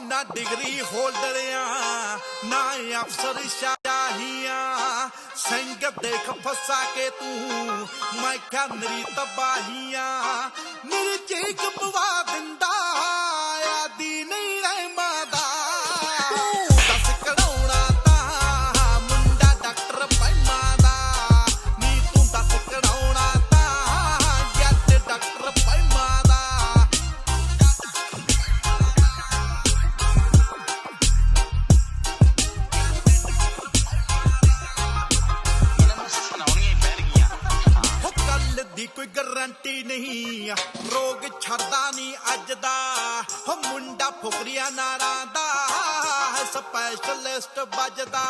ना डिग्री होल्डरिया ना अफसर शाहिया संगत देख फसा के तू मैं क्या मेरी तबाहिया मेरी चीख पवा दिंदा आदि नहीं रह मादा दस करोड़ा ता मुंडा डॉक्टर बनना दा नी तू दस करोड़ा ता जट डॉक्टर बनना दा दी कोई गारंटी नहीं रोग छड़दा नहीं अज दा हो मुंडा फुकरिया नारा दा स्पैशलिस्ट बजदा